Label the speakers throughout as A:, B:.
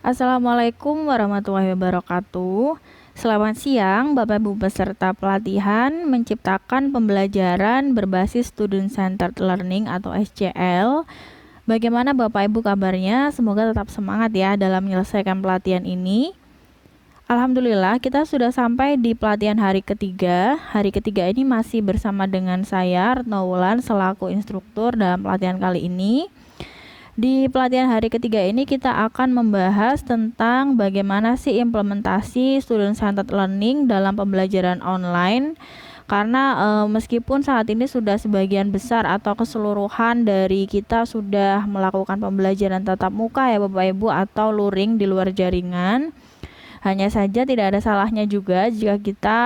A: Assalamualaikum warahmatullahi wabarakatuh. Selamat siang, Bapak Ibu peserta pelatihan menciptakan pembelajaran berbasis Student Centered Learning atau SCL. Bagaimana Bapak Ibu kabarnya? Semoga tetap semangat ya dalam menyelesaikan pelatihan ini. Alhamdulillah kita sudah sampai di pelatihan hari ketiga. Hari ketiga ini masih bersama dengan saya, Retno Wulan, selaku instruktur dalam pelatihan kali ini. Di pelatihan hari ketiga ini kita akan membahas tentang bagaimana sih implementasi Student Centered Learning dalam pembelajaran online. Karena meskipun saat ini sudah sebagian besar atau keseluruhan dari kita sudah melakukan pembelajaran tatap muka ya Bapak Ibu atau luring di luar jaringan, hanya saja tidak ada salahnya juga jika kita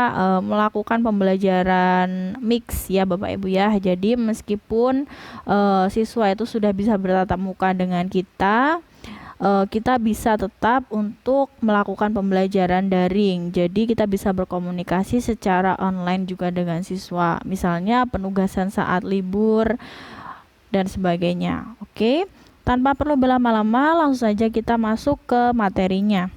A: melakukan pembelajaran mix ya Bapak Ibu ya. Jadi meskipun siswa itu sudah bisa bertatap muka dengan kita bisa tetap untuk melakukan pembelajaran daring. Jadi kita bisa berkomunikasi secara online juga dengan siswa. Misalnya penugasan saat libur dan sebagainya. Oke, tanpa perlu berlama-lama langsung saja kita masuk ke materinya.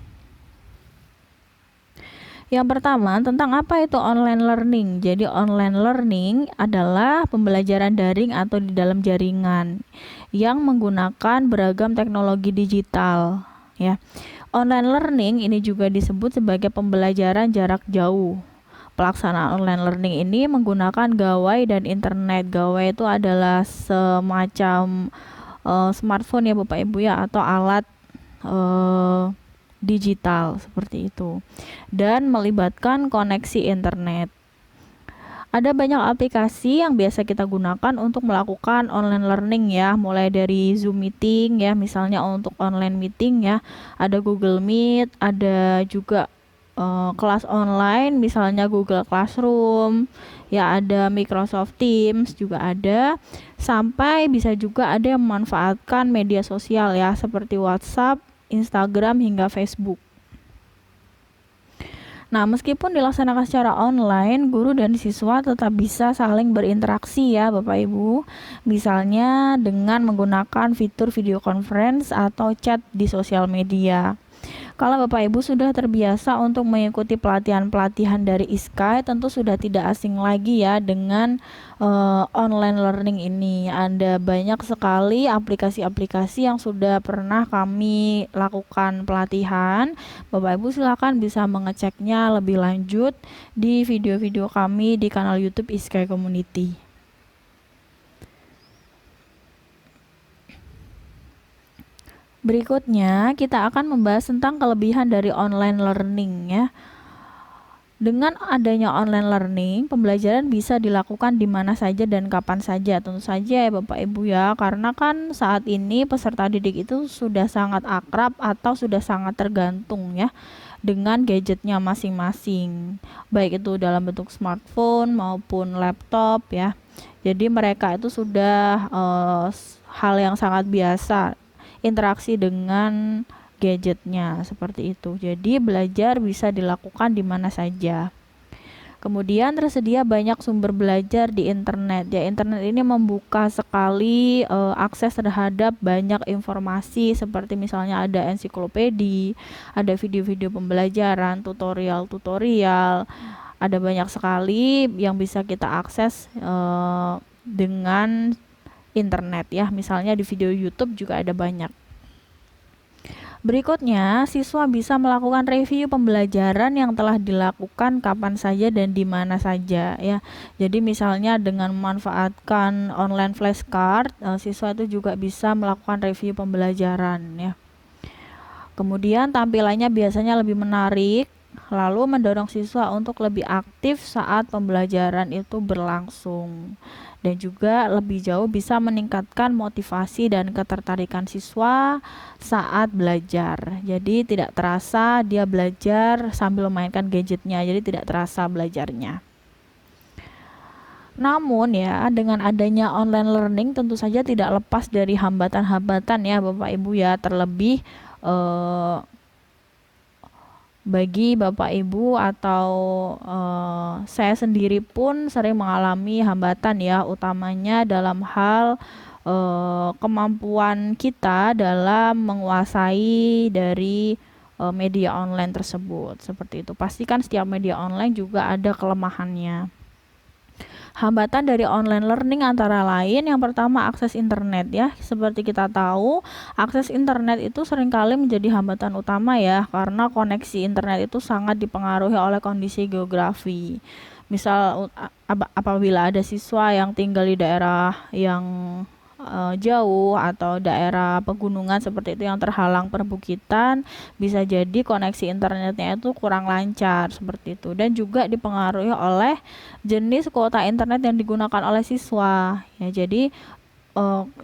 A: Yang pertama, tentang apa itu online learning. Jadi online learning adalah pembelajaran daring atau di dalam jaringan yang menggunakan beragam teknologi digital ya. Online learning ini juga disebut sebagai pembelajaran jarak jauh. Pelaksanaan online learning ini menggunakan gawai dan internet. Gawai itu adalah semacam smartphone ya Bapak Ibu ya, atau alat digital seperti itu, dan melibatkan koneksi internet. Ada banyak aplikasi yang biasa kita gunakan untuk melakukan online learning ya, mulai dari Zoom meeting ya, misalnya untuk online meeting ya, ada Google Meet, ada juga kelas online misalnya Google Classroom ya, ada Microsoft Teams juga ada, sampai bisa juga ada yang memanfaatkan media sosial ya, seperti WhatsApp, Instagram, hingga Facebook. Nah, meskipun dilaksanakan secara online, guru dan siswa tetap bisa saling berinteraksi ya Bapak Ibu. Misalnya dengan menggunakan fitur video conference atau chat di sosial media. Kalau Bapak Ibu sudah terbiasa untuk mengikuti pelatihan-pelatihan dari ISKAI, tentu sudah tidak asing lagi ya dengan online learning ini. Ada banyak sekali aplikasi-aplikasi yang sudah pernah kami lakukan pelatihan. Bapak Ibu silakan bisa mengeceknya lebih lanjut di video-video kami di kanal YouTube ISKAI Community. Berikutnya, kita akan membahas tentang kelebihan dari online learning ya. Dengan adanya online learning, pembelajaran bisa dilakukan di mana saja dan kapan saja. Tentu saja ya Bapak Ibu ya, karena kan saat ini peserta didik itu sudah sangat akrab atau sudah sangat tergantung ya dengan gadgetnya masing-masing, baik itu dalam bentuk smartphone maupun laptop ya. Jadi mereka itu sudah hal yang sangat biasa interaksi dengan gadgetnya seperti itu. Jadi belajar bisa dilakukan di mana saja. Kemudian tersedia banyak sumber belajar di internet. Ya, internet ini membuka sekali akses terhadap banyak informasi, seperti misalnya ada ensiklopedia, ada video-video pembelajaran, tutorial-tutorial. Ada banyak sekali yang bisa kita akses dengan internet ya, misalnya di video YouTube juga ada banyak. Berikutnya, siswa bisa melakukan review pembelajaran yang telah dilakukan kapan saja dan di mana saja ya. Jadi misalnya dengan memanfaatkan online flashcard, siswa itu juga bisa melakukan review pembelajaran ya. Kemudian tampilannya biasanya lebih menarik, lalu mendorong siswa untuk lebih aktif saat pembelajaran itu berlangsung, dan juga lebih jauh bisa meningkatkan motivasi dan ketertarikan siswa saat belajar. Jadi tidak terasa dia belajar sambil memainkan gadgetnya, jadi tidak terasa belajarnya. Namun ya, dengan adanya online learning tentu saja tidak lepas dari hambatan-hambatan ya Bapak Ibu ya, terlebih bagi Bapak Ibu atau saya sendiri pun sering mengalami hambatan ya, utamanya dalam hal kemampuan kita dalam menguasai dari media online tersebut. Seperti itu. Pastikan setiap media online juga ada kelemahannya. Hambatan dari online learning antara lain yang pertama akses internet ya. Seperti kita tahu, akses internet itu seringkali menjadi hambatan utama ya, karena koneksi internet itu sangat dipengaruhi oleh kondisi geografi. Misal apabila ada siswa yang tinggal di daerah yang jauh atau daerah pegunungan seperti itu yang terhalang perbukitan, bisa jadi koneksi internetnya itu kurang lancar seperti itu, dan juga dipengaruhi oleh jenis kuota internet yang digunakan oleh siswa ya. Jadi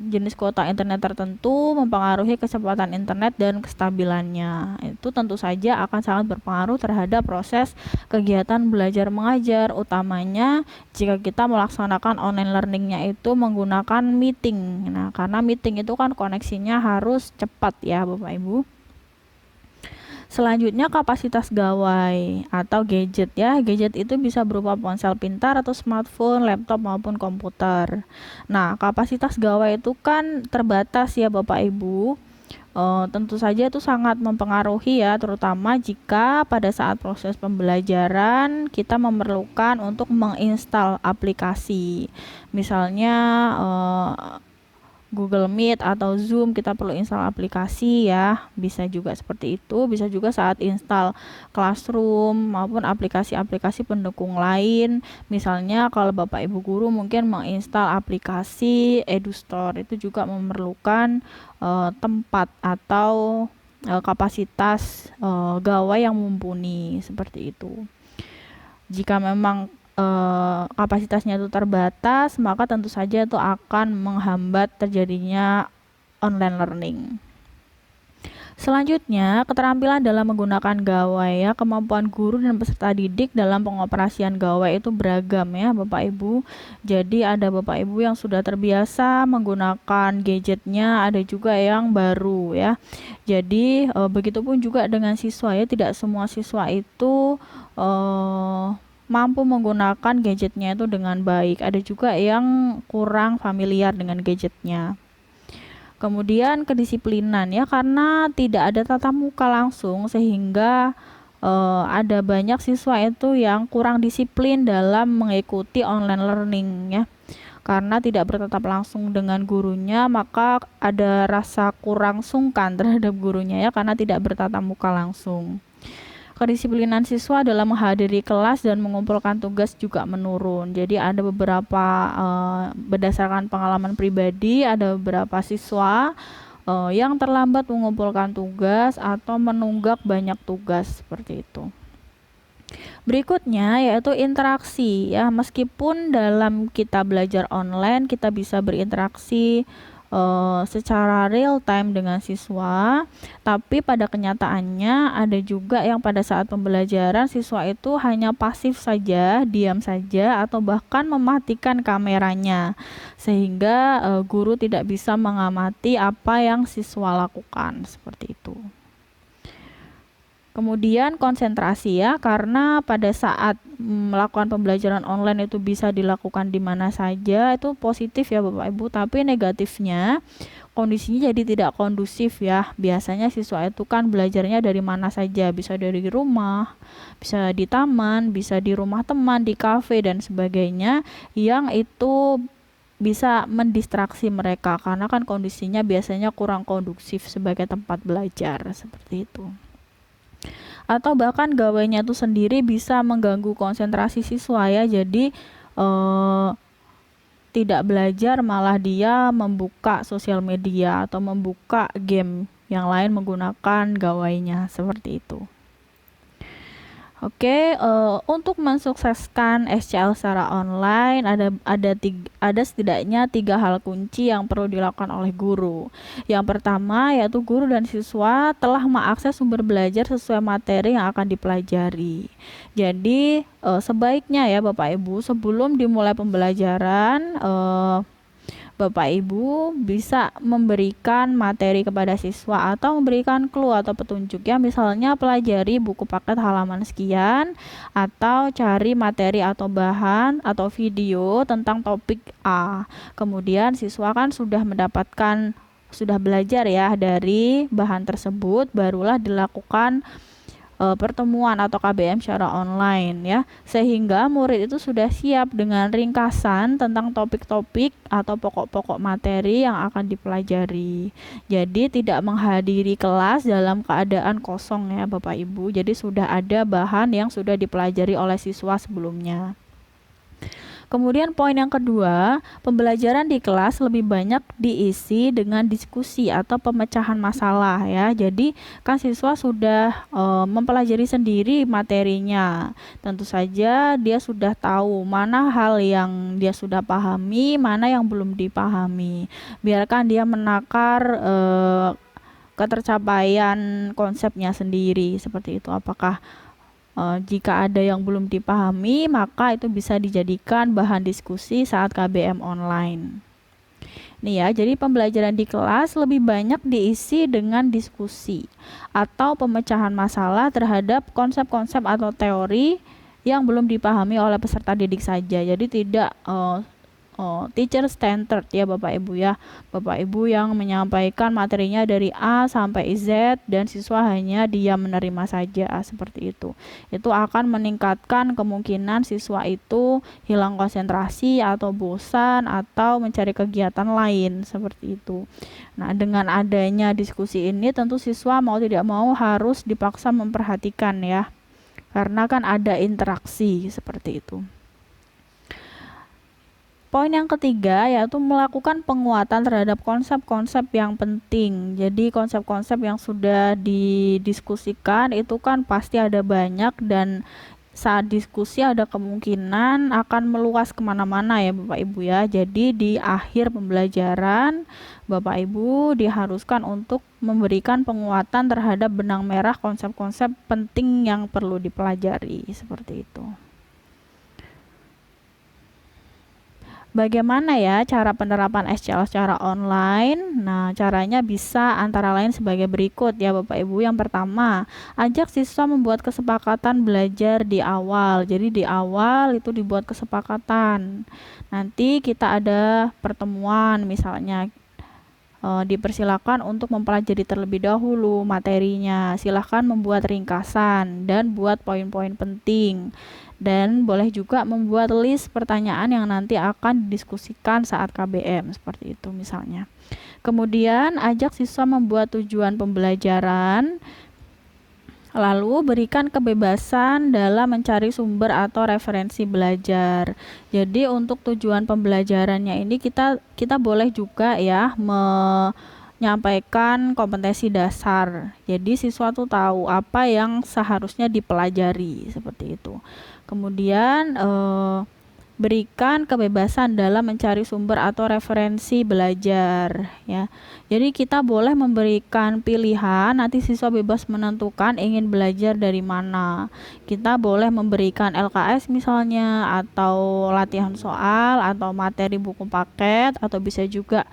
A: jenis kuota internet tertentu mempengaruhi kecepatan internet dan kestabilannya. Itu tentu saja akan sangat berpengaruh terhadap proses kegiatan belajar mengajar, utamanya jika kita melaksanakan online learningnya itu menggunakan meeting. Nah, karena meeting itu kan koneksinya harus cepat ya Bapak Ibu. Selanjutnya kapasitas gawai atau gadget ya. Gadget itu bisa berupa ponsel pintar atau smartphone, laptop maupun komputer. Nah, kapasitas gawai itu kan terbatas ya Bapak Ibu. Tentu saja itu sangat mempengaruhi ya, terutama jika pada saat proses pembelajaran kita memerlukan untuk menginstal aplikasi. Misalnya Google Meet atau Zoom, kita perlu install aplikasi ya, bisa juga seperti itu. Bisa juga saat install Classroom maupun aplikasi-aplikasi pendukung lain. Misalnya kalau Bapak Ibu guru mungkin menginstal aplikasi EduStore, itu juga memerlukan tempat atau kapasitas gawai yang mumpuni seperti itu. Jika memang kapasitasnya itu terbatas, maka tentu saja itu akan menghambat terjadinya online learning. Selanjutnya, keterampilan dalam menggunakan gawai ya. Kemampuan guru dan peserta didik dalam pengoperasian gawai itu beragam ya Bapak Ibu. Jadi ada Bapak Ibu yang sudah terbiasa menggunakan gadgetnya, ada juga yang baru ya. Jadi begitupun juga dengan siswa ya, tidak semua siswa itu mampu menggunakan gadgetnya itu dengan baik. Ada juga yang kurang familiar dengan gadgetnya. Kemudian kedisiplinan ya, karena tidak ada tatap muka langsung sehingga ada banyak siswa itu yang kurang disiplin dalam mengikuti online learning ya. Karena tidak bertatap langsung dengan gurunya, maka ada rasa kurang sungkan terhadap gurunya ya, karena tidak bertatap muka langsung. Kedisiplinan siswa dalam menghadiri kelas dan mengumpulkan tugas juga menurun. Jadi ada beberapa berdasarkan pengalaman pribadi, ada beberapa siswa yang terlambat mengumpulkan tugas atau menunggak banyak tugas seperti itu. Berikutnya yaitu interaksi ya. Meskipun dalam kita belajar online kita bisa berinteraksi secara real time dengan siswa, tapi pada kenyataannya ada juga yang pada saat pembelajaran siswa itu hanya pasif saja, diam saja, atau bahkan mematikan kameranya sehingga guru tidak bisa mengamati apa yang siswa lakukan seperti itu. Kemudian konsentrasi ya, karena pada saat melakukan pembelajaran online itu bisa dilakukan di mana saja, itu positif ya Bapak Ibu, tapi negatifnya kondisinya jadi tidak kondusif ya. Biasanya siswa itu kan belajarnya dari mana saja, bisa dari rumah, bisa di taman, bisa di rumah teman, di kafe dan sebagainya, yang itu bisa mendistraksi mereka karena kan kondisinya biasanya kurang kondusif sebagai tempat belajar seperti itu. Atau bahkan gawainya itu sendiri bisa mengganggu konsentrasi siswa ya. Jadi tidak belajar, malah dia membuka sosial media atau membuka game yang lain menggunakan gawainya seperti itu. Oke, untuk mensukseskan SCL secara online ada setidaknya 3 hal kunci yang perlu dilakukan oleh guru. Yang pertama yaitu guru dan siswa telah mengakses sumber belajar sesuai materi yang akan dipelajari. Jadi sebaiknya ya Bapak Ibu sebelum dimulai pembelajaran Bapak Ibu bisa memberikan materi kepada siswa atau memberikan clue atau petunjuk ya, misalnya pelajari buku paket halaman sekian, atau cari materi atau bahan atau video tentang topik A. Kemudian siswa kan sudah belajar ya dari bahan tersebut, barulah dilakukan pertemuan atau KBM secara online ya, sehingga murid itu sudah siap dengan ringkasan tentang topik-topik atau pokok-pokok materi yang akan dipelajari. Jadi tidak menghadiri kelas dalam keadaan kosong ya Bapak Ibu, jadi sudah ada bahan yang sudah dipelajari oleh siswa sebelumnya. Kemudian poin yang kedua, pembelajaran di kelas lebih banyak diisi dengan diskusi atau pemecahan masalah ya. Jadi kan siswa sudah mempelajari sendiri materinya. Tentu saja dia sudah tahu mana hal yang dia sudah pahami, mana yang belum dipahami. Biarkan dia menakar ketercapaian konsepnya sendiri seperti itu. Apakah jika ada yang belum dipahami, maka itu bisa dijadikan bahan diskusi saat KBM online. Nih ya, jadi pembelajaran di kelas lebih banyak diisi dengan diskusi atau pemecahan masalah terhadap konsep-konsep atau teori yang belum dipahami oleh peserta didik saja. Jadi tidak teacher centered ya Bapak Ibu ya. Bapak Ibu yang menyampaikan materinya dari A sampai Z dan siswa hanya diam menerima saja seperti itu. Itu akan meningkatkan kemungkinan siswa itu hilang konsentrasi atau bosan atau mencari kegiatan lain seperti itu. Nah, dengan adanya diskusi ini tentu siswa mau tidak mau harus dipaksa memperhatikan ya. Karena kan ada interaksi seperti itu. Poin yang ketiga yaitu melakukan penguatan terhadap konsep-konsep yang penting. Jadi konsep-konsep yang sudah didiskusikan itu kan pasti ada banyak dan saat diskusi ada kemungkinan akan meluas kemana-mana ya Bapak Ibu ya. Jadi di akhir pembelajaran Bapak Ibu diharuskan untuk memberikan penguatan terhadap benang merah konsep-konsep penting yang perlu dipelajari seperti itu. Bagaimana ya cara penerapan SCL secara online? Nah, caranya bisa antara lain sebagai berikut ya Bapak Ibu. Yang pertama, ajak siswa membuat kesepakatan belajar di awal. Jadi di awal itu dibuat kesepakatan. Nanti kita ada pertemuan misalnya. Dipersilakan untuk mempelajari terlebih dahulu materinya. Silahkan membuat ringkasan dan buat poin-poin penting. Dan boleh juga membuat list pertanyaan yang nanti akan didiskusikan saat KBM seperti itu misalnya. Kemudian ajak siswa membuat tujuan pembelajaran. Lalu berikan kebebasan dalam mencari sumber atau referensi belajar. Jadi untuk tujuan pembelajarannya ini kita boleh juga ya menyampaikan kompetensi dasar. Jadi siswa tuh tahu apa yang seharusnya dipelajari seperti itu. Kemudian berikan kebebasan dalam mencari sumber atau referensi belajar ya. Jadi kita boleh memberikan pilihan, nanti siswa bebas menentukan ingin belajar dari mana. Kita boleh memberikan LKS misalnya, atau latihan soal, atau materi buku paket, atau bisa juga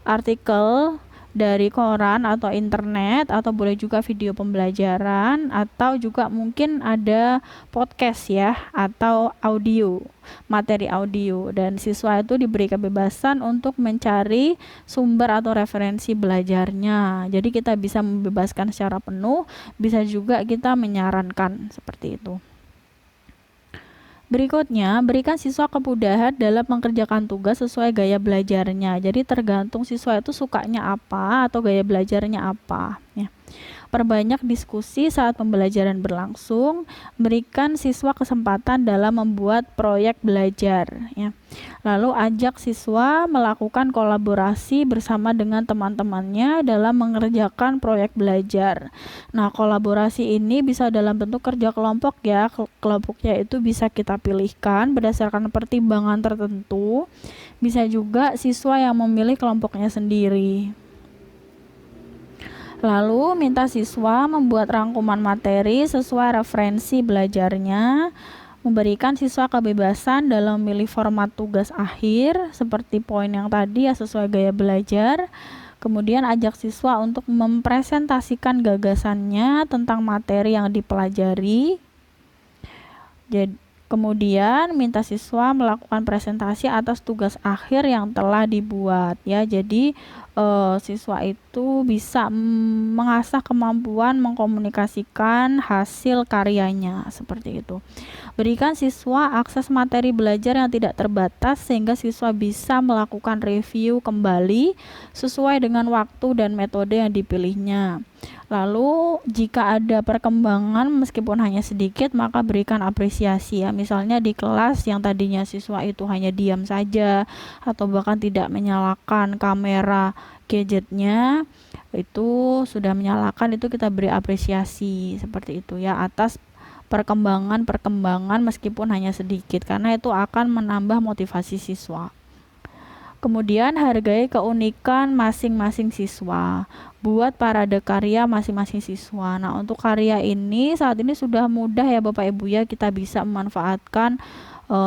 A: artikel dari koran atau internet, atau boleh juga video pembelajaran, atau juga mungkin ada podcast ya, atau audio, materi audio, dan siswa itu diberi kebebasan untuk mencari sumber atau referensi belajarnya. Jadi kita bisa membebaskan secara penuh, bisa juga kita menyarankan seperti itu. Berikutnya, berikan siswa kemudahan dalam mengerjakan tugas sesuai gaya belajarnya. Jadi tergantung siswa itu sukanya apa atau gaya belajarnya apa ya. Perbanyak diskusi saat pembelajaran berlangsung, berikan siswa kesempatan dalam membuat proyek belajar ya. Lalu ajak siswa melakukan kolaborasi bersama dengan teman-temannya dalam mengerjakan proyek belajar. Nah, kolaborasi ini bisa dalam bentuk kerja kelompok ya. Kelompoknya itu bisa kita pilihkan berdasarkan pertimbangan tertentu. Bisa juga siswa yang memilih kelompoknya sendiri. Lalu minta siswa membuat rangkuman materi sesuai referensi belajarnya. memberikan siswa kebebasan dalam memilih format tugas akhir seperti poin yang tadi ya, sesuai gaya belajar. Kemudian ajak siswa untuk mempresentasikan gagasannya tentang materi yang dipelajari. Kemudian minta siswa melakukan presentasi atas tugas akhir yang telah dibuat ya. Jadi siswa itu bisa mengasah kemampuan mengkomunikasikan hasil karyanya seperti itu. Berikan siswa akses materi belajar yang tidak terbatas sehingga siswa bisa melakukan review kembali sesuai dengan waktu dan metode yang dipilihnya. Lalu jika ada perkembangan meskipun hanya sedikit, maka berikan apresiasi ya. Misalnya di kelas yang tadinya siswa itu hanya diam saja atau bahkan tidak menyalakan kamera gadgetnya, itu sudah menyalakan, itu kita beri apresiasi seperti itu ya, atas perkembangan meskipun hanya sedikit, karena itu akan menambah motivasi siswa. Kemudian hargai keunikan masing-masing siswa. Buat parade karya masing-masing siswa. Nah, untuk karya ini saat ini sudah mudah ya Bapak Ibu ya, kita bisa memanfaatkan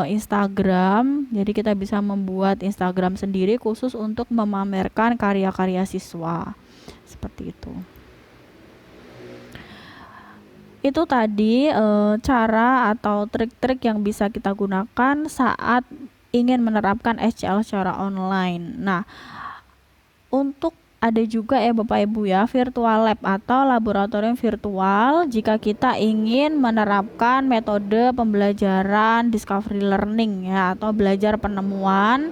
A: Instagram. Jadi kita bisa membuat Instagram sendiri khusus untuk memamerkan karya-karya siswa. Seperti itu. Itu tadi cara atau trik-trik yang bisa kita gunakan saat ingin menerapkan SCL secara online. Nah, untuk ada juga ya Bapak Ibu ya, virtual lab atau laboratorium virtual jika kita ingin menerapkan metode pembelajaran discovery learning ya, atau belajar penemuan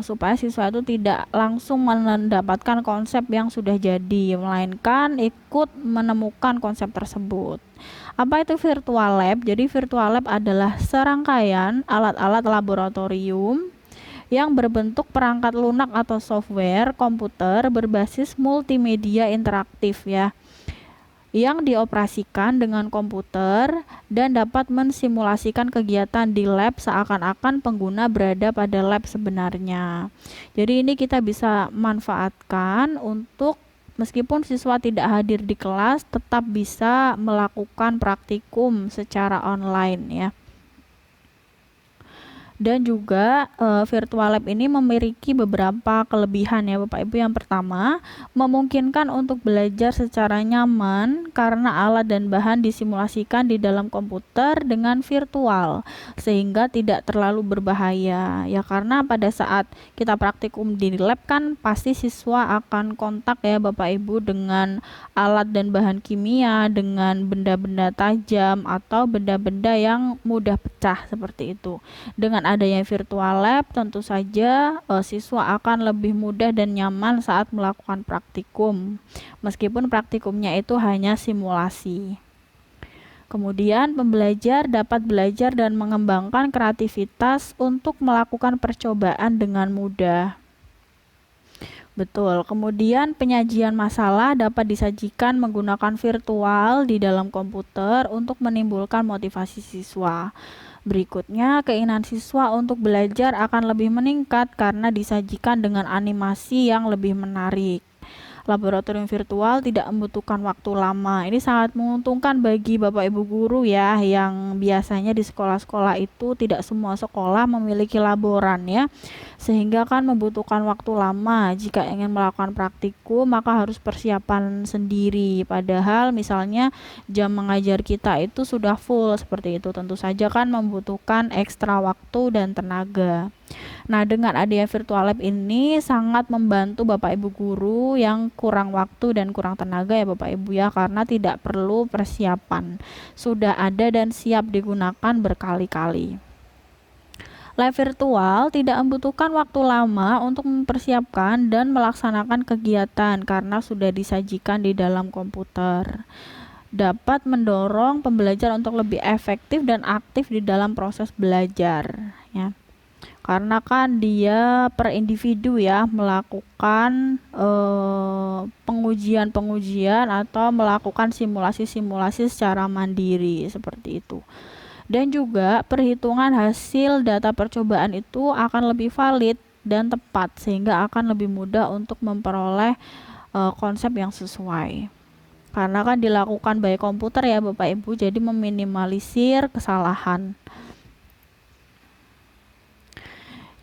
A: supaya siswa itu tidak langsung mendapatkan konsep yang sudah jadi, melainkan ikut menemukan konsep tersebut. Apa itu virtual lab? Jadi virtual lab adalah serangkaian alat-alat laboratorium yang berbentuk perangkat lunak atau software komputer berbasis multimedia interaktif ya, yang dioperasikan dengan komputer dan dapat mensimulasikan kegiatan di lab seakan-akan pengguna berada pada lab sebenarnya. Jadi ini kita bisa manfaatkan untuk meskipun siswa tidak hadir di kelas, tetap bisa melakukan praktikum secara online ya. Dan juga virtual lab ini memiliki beberapa kelebihan ya Bapak Ibu. Yang pertama, memungkinkan untuk belajar secara nyaman karena alat dan bahan disimulasikan di dalam komputer dengan virtual sehingga tidak terlalu berbahaya ya, karena pada saat kita praktikum di lab kan pasti siswa akan kontak ya Bapak Ibu dengan alat dan bahan kimia, dengan benda-benda tajam atau benda-benda yang mudah pecah seperti itu. Dengan adanya virtual lab, tentu saja siswa akan lebih mudah dan nyaman saat melakukan praktikum, meskipun praktikumnya itu hanya simulasi. Kemudian pembelajar dapat belajar dan mengembangkan kreativitas untuk melakukan percobaan dengan mudah. Betul. Kemudian penyajian masalah dapat disajikan menggunakan virtual di dalam komputer untuk menimbulkan motivasi siswa. Berikutnya, keinginan siswa untuk belajar akan lebih meningkat karena disajikan dengan animasi yang lebih menarik. Laboratorium virtual tidak membutuhkan waktu lama. Ini sangat menguntungkan bagi Bapak Ibu guru ya, yang biasanya di sekolah-sekolah itu tidak semua sekolah memiliki laboran ya, sehingga kan membutuhkan waktu lama. Jika ingin melakukan praktikum maka harus persiapan sendiri, padahal misalnya jam mengajar kita itu sudah full seperti itu, tentu saja kan membutuhkan ekstra waktu dan tenaga. Nah, dengan adanya virtual lab ini sangat membantu Bapak Ibu guru yang kurang waktu dan kurang tenaga ya Bapak Ibu ya, karena tidak perlu persiapan. Sudah ada dan siap digunakan berkali-kali. Lab virtual tidak membutuhkan waktu lama untuk mempersiapkan dan melaksanakan kegiatan karena sudah disajikan di dalam komputer. Dapat mendorong pembelajar untuk lebih efektif dan aktif di dalam proses belajar ya. Karena kan dia per individu ya, melakukan pengujian-pengujian atau melakukan simulasi-simulasi secara mandiri seperti itu. Dan juga perhitungan hasil data percobaan itu akan lebih valid dan tepat sehingga akan lebih mudah untuk memperoleh konsep yang sesuai. karena kan dilakukan by komputer ya Bapak Ibu, jadi meminimalisir kesalahan.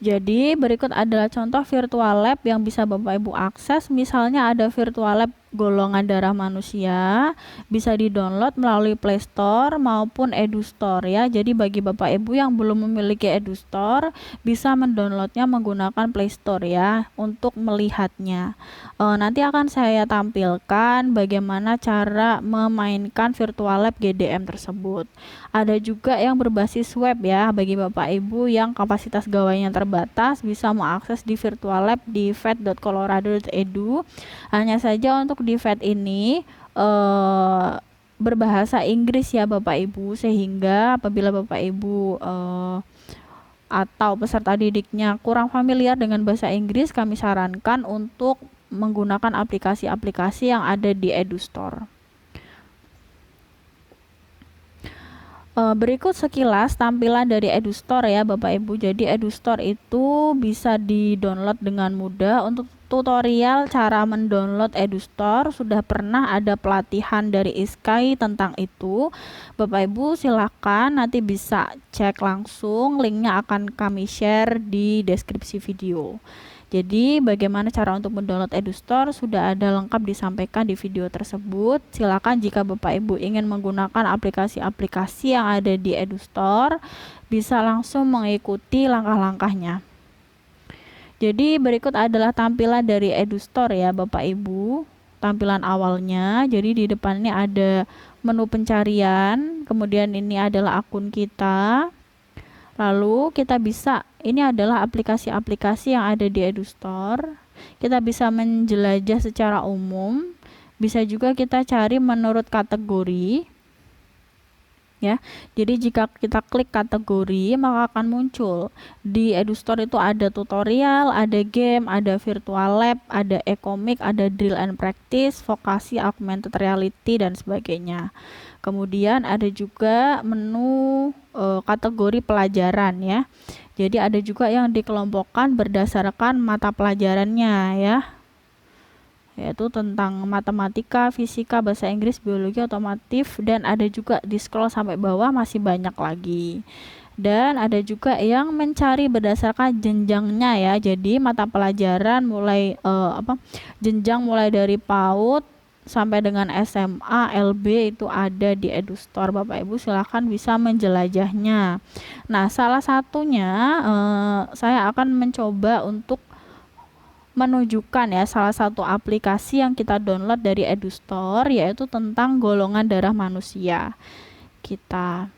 A: Jadi berikut adalah contoh virtual lab yang bisa Bapak Ibu akses. Misalnya ada virtual lab golongan darah manusia, bisa di-download melalui Play Store maupun EduStore ya. Jadi bagi Bapak Ibu yang belum memiliki EduStore, bisa mendownloadnya menggunakan Play Store ya untuk melihatnya. Nanti akan saya tampilkan bagaimana cara memainkan virtual lab GDM tersebut. Ada juga yang berbasis web ya, bagi Bapak Ibu yang kapasitas gawainya terbatas bisa mengakses di virtual lab di vet.colorado.edu. Hanya saja untuk di vet ini berbahasa Inggris ya Bapak Ibu, sehingga apabila Bapak Ibu atau peserta didiknya kurang familiar dengan bahasa Inggris, kami sarankan untuk menggunakan aplikasi-aplikasi yang ada di EduStore. Berikut sekilas tampilan dari EduStore ya Bapak Ibu. Jadi EduStore itu bisa di-download dengan mudah. Untuk tutorial cara mendownload EduStore sudah pernah ada pelatihan dari ISKAI tentang itu. Bapak Ibu silahkan nanti bisa cek langsung, linknya akan kami share di deskripsi video. Jadi bagaimana cara untuk mendownload EduStore sudah ada lengkap disampaikan di video tersebut. Silakan jika Bapak Ibu ingin menggunakan aplikasi-aplikasi yang ada di EduStore, bisa langsung mengikuti langkah-langkahnya. Jadi berikut adalah tampilan dari EduStore ya Bapak Ibu. Tampilan awalnya, jadi di depan ini ada menu pencarian, kemudian ini adalah akun kita. Lalu kita bisa, ini adalah aplikasi-aplikasi yang ada di EduStore. Kita bisa menjelajah secara umum, bisa juga kita cari menurut kategori. Ya, jadi jika kita klik kategori, maka akan muncul di EduStore itu ada tutorial, ada game, ada virtual lab, ada e-comic, ada drill and practice, vokasi, augmented reality, dan sebagainya. Kemudian ada juga menu kategori pelajaran ya. Jadi ada juga yang dikelompokkan berdasarkan mata pelajarannya ya, yaitu tentang matematika, fisika, bahasa Inggris, biologi, otomotif, dan ada juga di scroll sampai bawah masih banyak lagi. Dan ada juga yang mencari berdasarkan jenjangnya ya. Jadi mata pelajaran mulai jenjang mulai dari PAUD sampai dengan SMA, LB itu ada di EduStore. Bapak Ibu silahkan bisa menjelajahnya. Nah, salah satunya saya akan mencoba untuk menunjukkan ya salah satu aplikasi yang kita download dari EduStore, yaitu tentang golongan darah manusia. Kita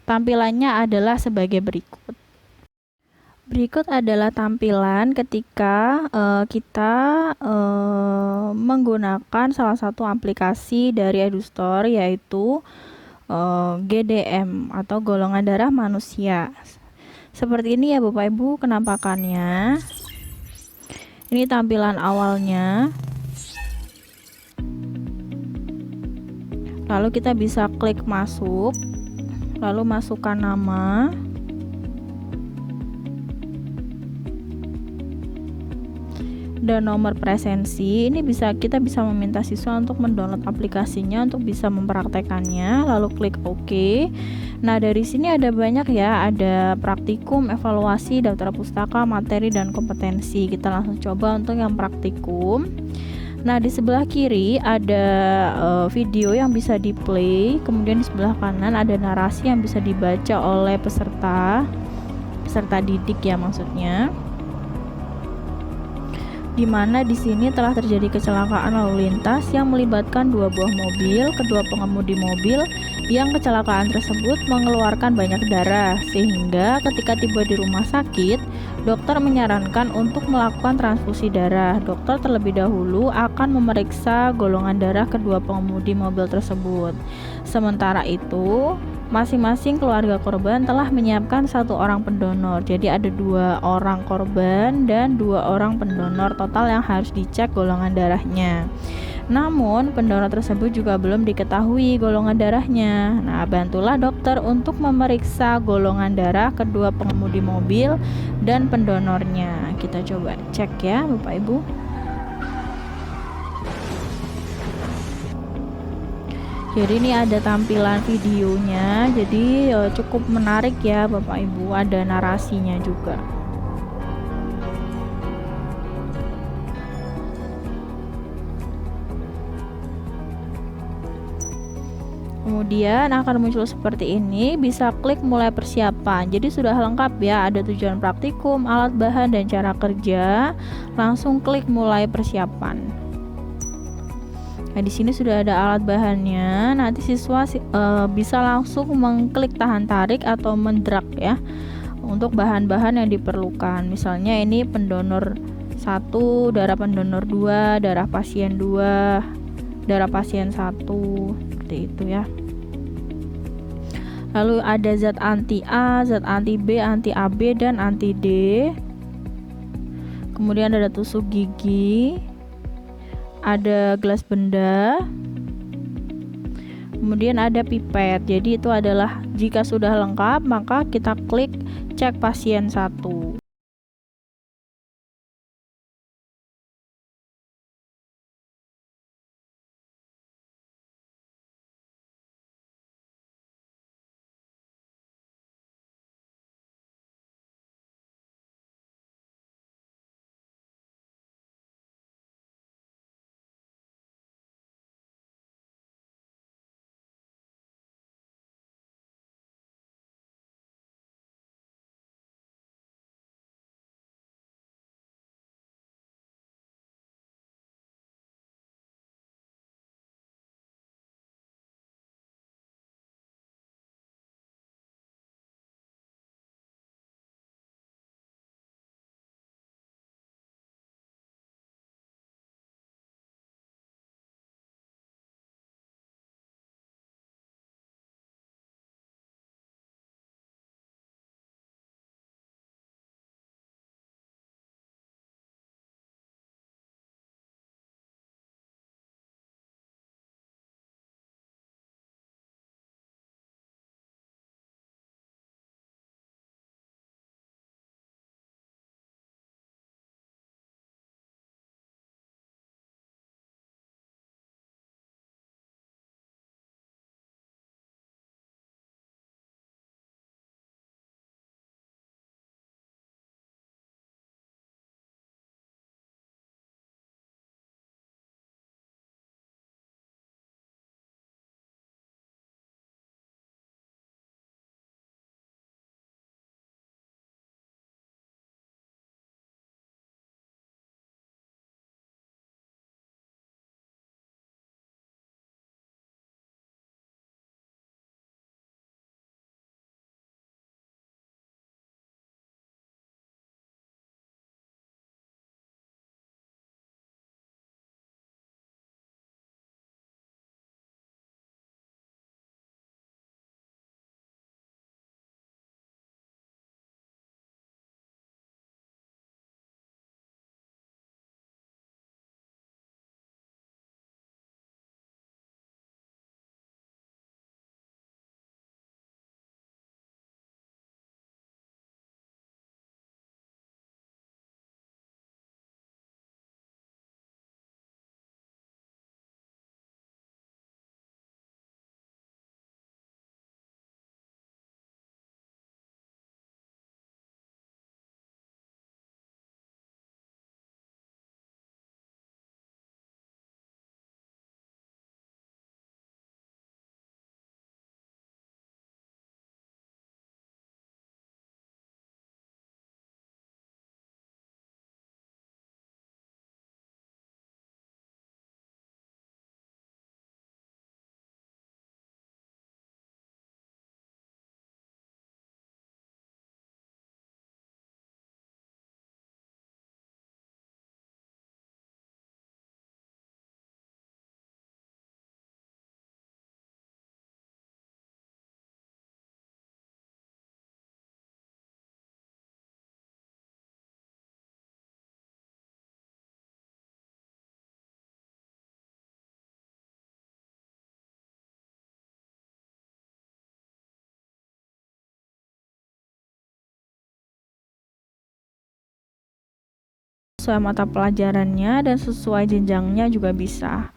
A: tampilannya adalah sebagai berikut. Berikut adalah tampilan ketika kita menggunakan salah satu aplikasi dari EduStore, yaitu GDM atau golongan darah manusia. Seperti ini ya Bapak Ibu penampakannya. Ini tampilan awalnya. Lalu kita bisa klik masuk, lalu masukkan nama. Dan nomor presensi. Ini kita bisa meminta siswa untuk mendownload aplikasinya untuk bisa mempraktekannya, lalu klik OK. Nah, dari sini ada banyak ya, ada praktikum, evaluasi, daftar pustaka, materi, dan kompetensi. Kita langsung coba untuk yang praktikum. Nah, di sebelah kiri ada video yang bisa di play, kemudian di sebelah kanan ada narasi yang bisa dibaca oleh peserta didik ya maksudnya. Di mana di sini telah terjadi kecelakaan lalu lintas yang melibatkan dua buah mobil. Kedua pengemudi mobil yang kecelakaan tersebut mengeluarkan banyak darah, sehingga ketika tiba di rumah sakit, dokter menyarankan untuk melakukan transfusi darah. Dokter terlebih dahulu akan memeriksa golongan darah kedua pengemudi mobil tersebut. Sementara itu, masing-masing keluarga korban telah menyiapkan 1 orang pendonor. Jadi ada 2 orang korban dan 2 orang pendonor total yang harus dicek golongan darahnya. Namun pendonor tersebut juga belum diketahui golongan darahnya. Nah, bantulah dokter untuk memeriksa golongan darah kedua pengemudi mobil dan pendonornya. Kita coba cek ya Bapak Ibu. Jadi ini ada tampilan videonya, jadi cukup menarik ya Bapak Ibu, ada narasinya juga. Kemudian akan muncul seperti ini, bisa klik mulai persiapan. Jadi sudah lengkap ya, ada tujuan praktikum, alat bahan, dan cara kerja. Langsung klik mulai persiapan. Nah, di sini sudah ada alat bahannya. Nanti siswa bisa langsung mengklik tahan tarik atau mendrag ya untuk bahan-bahan yang diperlukan. Misalnya ini pendonor 1, darah pendonor 2, darah pasien 2, darah pasien 1, seperti itu ya. Lalu ada zat anti A, zat anti B, anti AB, dan anti D. Kemudian ada tusuk gigi, ada gelas benda, kemudian ada pipet. Jadi itu adalah jika sudah lengkap maka kita klik cek pasien 1. Sesuai mata pelajarannya dan sesuai jenjangnya juga bisa.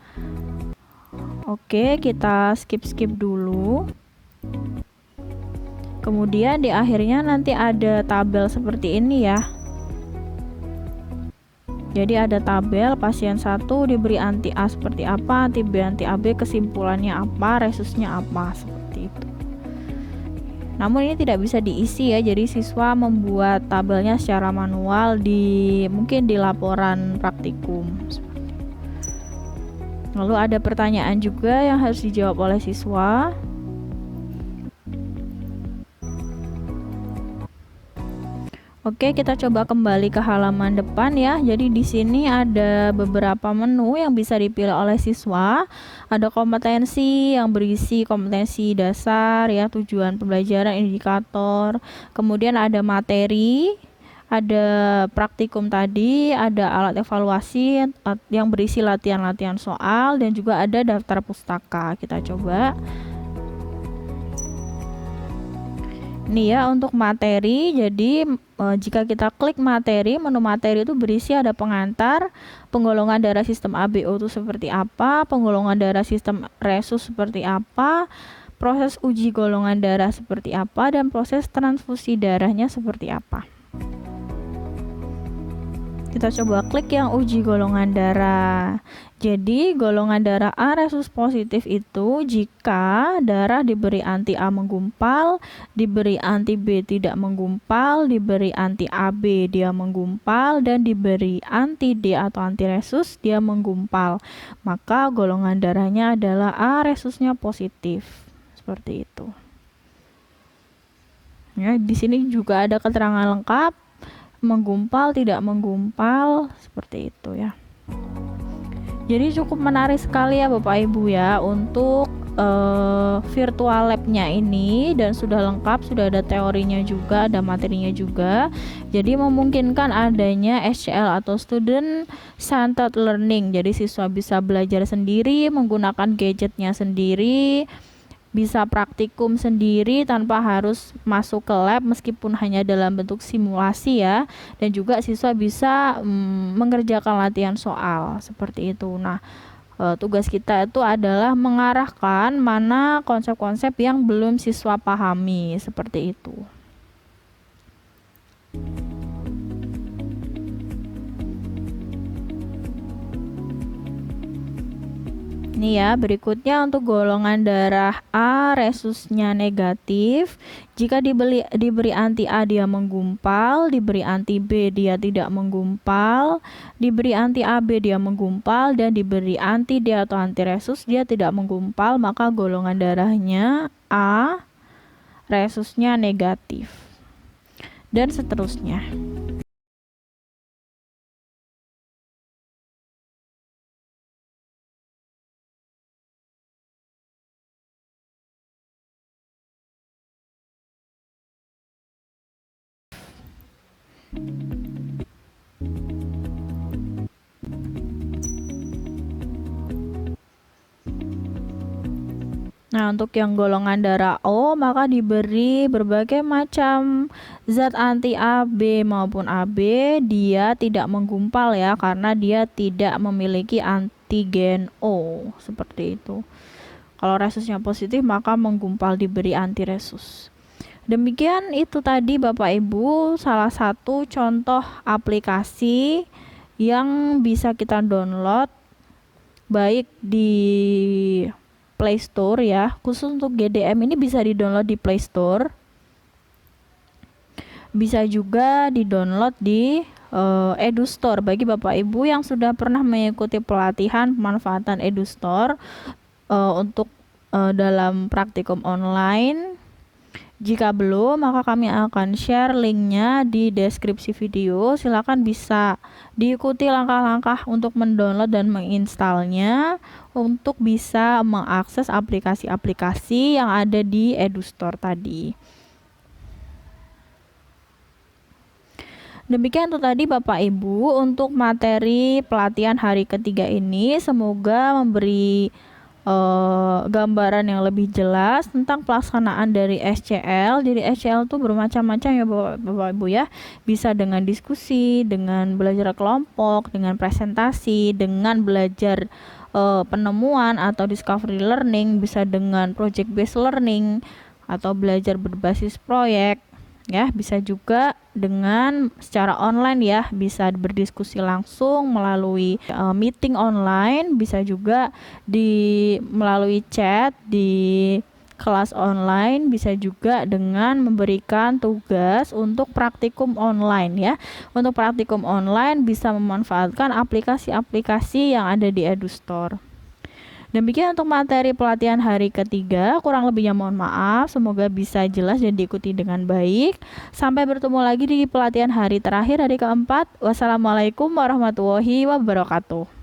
A: Oke, kita skip dulu. Kemudian di akhirnya nanti ada tabel seperti ini ya. Jadi ada tabel pasien 1 diberi anti A seperti apa, anti B, anti AB, kesimpulannya apa, resusnya apa, seperti itu. Namun ini tidak bisa diisi ya, jadi siswa membuat tabelnya secara manual mungkin di laporan praktikum. Lalu ada pertanyaan juga yang harus dijawab oleh siswa. Oke, kita coba kembali ke halaman depan ya. Jadi di sini ada beberapa menu yang bisa dipilih oleh siswa. Ada kompetensi yang berisi kompetensi dasar ya, tujuan pembelajaran, indikator. Kemudian ada materi, ada praktikum tadi, ada alat evaluasi yang berisi latihan-latihan soal, dan juga ada daftar pustaka. Kita coba. Ini ya untuk materi. Jadi jika kita klik materi, menu materi itu berisi ada pengantar, penggolongan darah sistem ABO itu seperti apa, penggolongan darah sistem resus seperti apa, proses uji golongan darah seperti apa, dan proses transfusi darahnya seperti apa. Kita coba klik yang uji golongan darah. Jadi golongan darah A resus positif itu jika darah diberi anti A menggumpal, diberi anti B tidak menggumpal, diberi anti AB dia menggumpal, dan diberi anti D atau anti resus dia menggumpal. Maka golongan darahnya adalah A resusnya positif. Seperti itu. Ya, di sini juga ada keterangan lengkap. Menggumpal, tidak menggumpal, seperti itu ya. Jadi cukup menarik sekali ya Bapak Ibu ya untuk virtual labnya ini, dan sudah lengkap, sudah ada teorinya juga, ada materinya juga. Jadi memungkinkan adanya SCL atau Student Centered Learning. Jadi siswa bisa belajar sendiri, menggunakan gadgetnya sendiri, bisa praktikum sendiri tanpa harus masuk ke lab meskipun hanya dalam bentuk simulasi ya, dan juga siswa bisa mengerjakan latihan soal seperti itu. Nah, tugas kita itu adalah mengarahkan mana konsep-konsep yang belum siswa pahami seperti itu. Ini ya, berikutnya untuk golongan darah A resusnya negatif. Jika diberi anti A dia menggumpal, diberi anti B dia tidak menggumpal, diberi anti AB dia menggumpal, dan diberi anti D atau anti resus dia tidak menggumpal, maka golongan darahnya A resusnya negatif. Dan seterusnya. Nah, untuk yang golongan darah O, maka diberi berbagai macam zat anti AB maupun AB, dia tidak menggumpal ya, karena dia tidak memiliki antigen O, seperti itu. Kalau resusnya positif, maka menggumpal, diberi anti resus. Demikian itu tadi Bapak Ibu salah satu contoh aplikasi yang bisa kita download baik di Play Store ya, khusus untuk GDM ini bisa di-download di Play Store. Bisa juga di-download di EduStore bagi Bapak Ibu yang sudah pernah mengikuti pelatihan pemanfaatan EduStore untuk dalam praktikum online. Jika belum, maka kami akan share linknya di deskripsi video. Silakan bisa diikuti langkah-langkah untuk mendownload dan menginstalnya untuk bisa mengakses aplikasi-aplikasi yang ada di EduStore tadi. Demikian itu tadi Bapak Ibu untuk materi pelatihan hari ketiga ini. Semoga memberi gambaran yang lebih jelas tentang pelaksanaan dari SCL. Jadi SCL tuh bermacam-macam ya Bapak Ibu ya. Bisa dengan diskusi, dengan belajar kelompok, dengan presentasi, dengan belajar penemuan atau discovery learning, bisa dengan project based learning atau belajar berbasis proyek. Ya, bisa juga dengan secara online ya, bisa berdiskusi langsung melalui meeting online, bisa juga melalui chat di kelas online, bisa juga dengan memberikan tugas untuk praktikum online ya. Untuk praktikum online bisa memanfaatkan aplikasi-aplikasi yang ada di EduStore. Demikian untuk materi pelatihan hari ketiga, kurang lebihnya mohon maaf, semoga bisa jelas dan diikuti dengan baik. Sampai bertemu lagi di pelatihan hari terakhir, hari keempat. Wassalamualaikum warahmatullahi wabarakatuh.